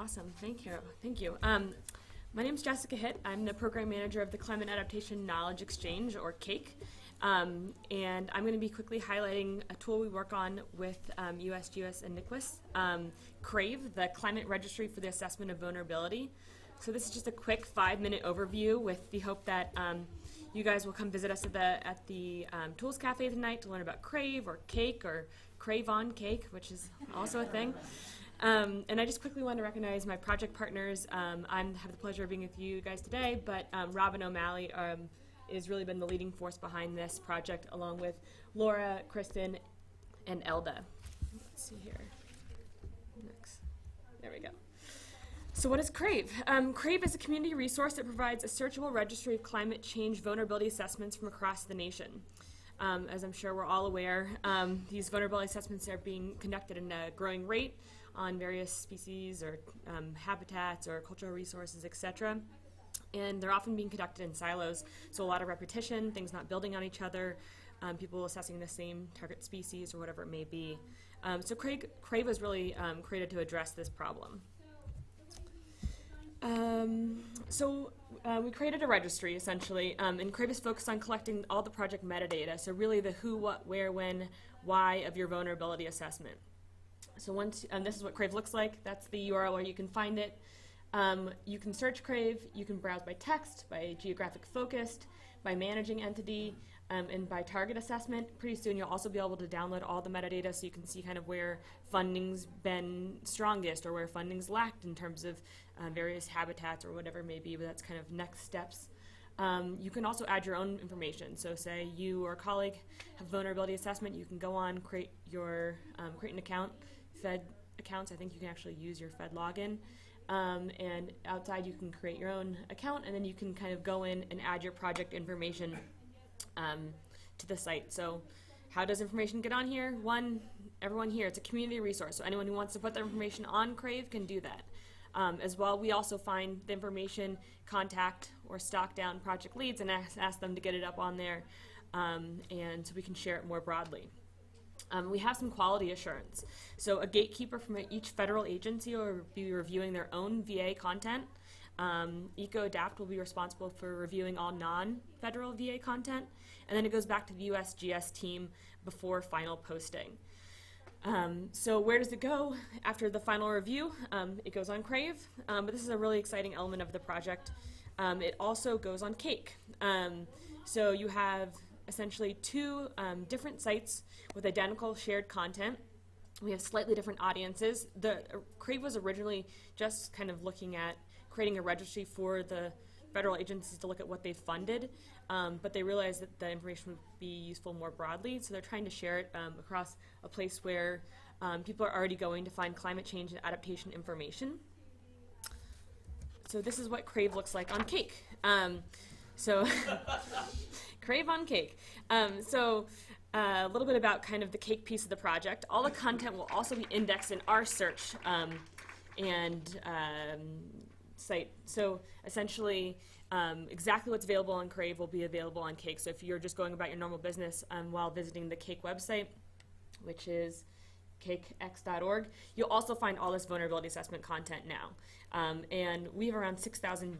Awesome, thank you. Thank you. My name is Jessica Hitt. I'm the program manager of the Climate Adaptation Knowledge Exchange, or CAKE. And I'm going to be quickly highlighting a tool we work on with USGS and NICWIS, CRAVE, the Climate Registry for the Assessment of Vulnerability. So this is just a quick 5-minute overview with the hope that you guys will come visit us at the Tools Cafe tonight to learn about CRAVE or CAKE or Crave on Cake, which is also a thing. And I just quickly want to recognize my project partners. I have the pleasure of being with you guys today, but Robin O'Malley has really been the leading force behind this project, along with Laura, Kristen, and Elda. Let's see here. Next. There we go. So what is CRAVE? CRAVE is a community resource that provides a searchable registry of climate change vulnerability assessments from across the nation. As I'm sure we're all aware, these vulnerability assessments are being conducted in a growing rate on various species or habitats or cultural resources, etc. And they're often being conducted in silos, so a lot of repetition, things not building on each other, people assessing the same target species or whatever it may be. So CRAVE was really created to address this problem. We created a registry, essentially, and CRAVE is focused on collecting all the project metadata, so really the who, what, where, when, why of your vulnerability assessment. So once, this is what CRAVE looks like. That's the URL where you can find it. You can search CRAVE, you can browse by text, by geographic focused, by managing entity, and by target assessment. Pretty soon you'll also be able to download all the metadata so you can see kind of where funding's been strongest or where funding's lacked in terms of various habitats or whatever it may be, but that's kind of next steps. You can also add your own information. So say you or a colleague have vulnerability assessment, you can go on, create an account, Fed accounts. I think you can actually use your Fed login. And outside you can create your own account, and then you can kind of go in and add your project information to the site. So how does information get on here? One, everyone here, it's a community resource, so anyone who wants to put their information on CRAVE can do that. As well, we also find the information, contact or stock down project leads and ask them to get it up on there, and so we can share it more broadly. We have some quality assurance. So a gatekeeper from each federal agency will be reviewing their own VA content. Ecoadapt will be responsible for reviewing all non-federal VA content, and then it goes back to the USGS team before final posting. So where does it go after the final review? It goes on CRAVE, but this is a really exciting element of the project. It also goes on CAKE. So you have essentially two different sites with identical shared content. We have slightly different audiences. The CRAVE was originally just kind of looking at creating a registry for the federal agencies to look at what they funded, but they realized that the information would be useful more broadly, so they're trying to share it across a place where people are already going to find climate change and adaptation information. So this is what CRAVE looks like on CAKE. CRAVE on CAKE. A little bit about kind of the CAKE piece of the project. All the content will also be indexed in our search site. So essentially, exactly what's available on CRAVE will be available on CAKE. So if you're just going about your normal business while visiting the CAKE website, which is cakex.org, you'll also find all this vulnerability assessment content now. And we have around 6,000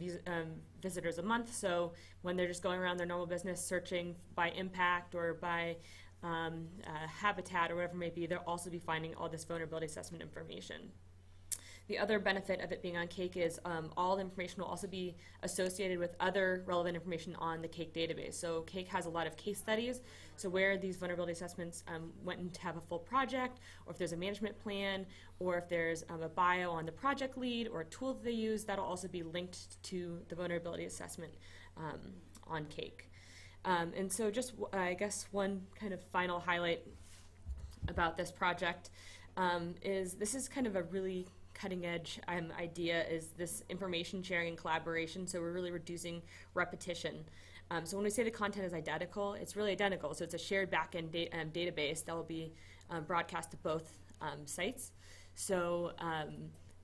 visitors a month, so when they're just going around their normal business searching by impact or by habitat or whatever it may be, they'll also be finding all this vulnerability assessment information. The other benefit of it being on CAKE is all the information will also be associated with other relevant information on the CAKE database. So CAKE has a lot of case studies, so where these vulnerability assessments went in to have a full project, or if there's a management plan, or if there's a bio on the project lead or a tool that they use, that'll also be linked to the vulnerability assessment on CAKE. And so just, I guess, one kind of final highlight about this project is this is kind of a really cutting edge idea, is this information sharing and collaboration, so we're really reducing repetition. So when we say the content is identical, it's really identical, so it's a shared backend database that will be broadcast to both sites. So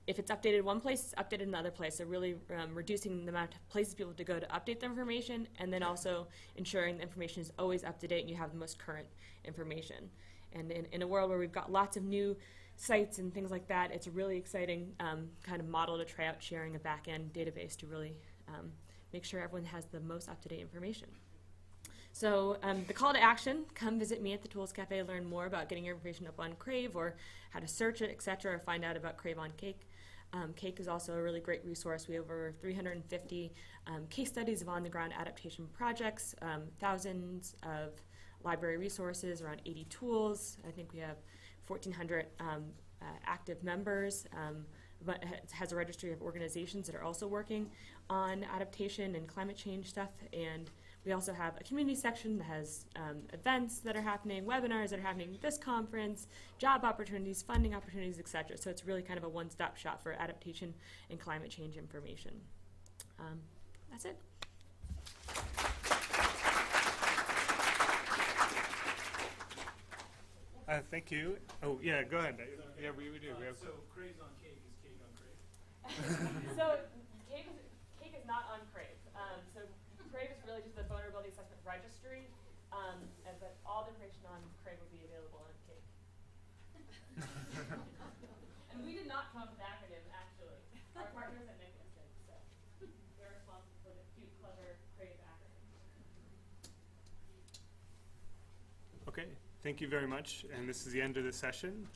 if it's updated one place, it's updated in another place, so really reducing the amount of places people have to go to update the information, and then also ensuring the information is always up to date and you have the most current information. And in a world where we've got lots of new sites and things like that. It's a really exciting kind of model to try out sharing a back-end database to really make sure everyone has the most up-to-date information. So the call to action, come visit me at the Tools Cafe, learn more about getting your information up on Crave or how to search it, etc., or find out about Crave on Cake. Cake is also a really great resource. We have over 350 case studies of on-the-ground adaptation projects, thousands of library resources, around 80 tools. I think we have 1,400 active members. But it has a registry of organizations that are also working on adaptation and climate change stuff. And we also have a community section that has events that are happening, webinars that are happening at this conference, job opportunities, funding opportunities, etc. So it's really kind of a one-stop shop for adaptation and climate change information. That's it. Thank you. Oh, yeah, go ahead. Yeah, we do. We have so Crave's on Cake. Is Cake on Crave? So Cake is not on Crave. So Crave is really just the vulnerability assessment registry, but all the information on Crave will be available on Cake. And we did not come up with the acronym, actually. Our partners at Nicholas did, so they're responsible for the cute, clever Crave acronym. Okay, thank you very much. And this is the end of the session.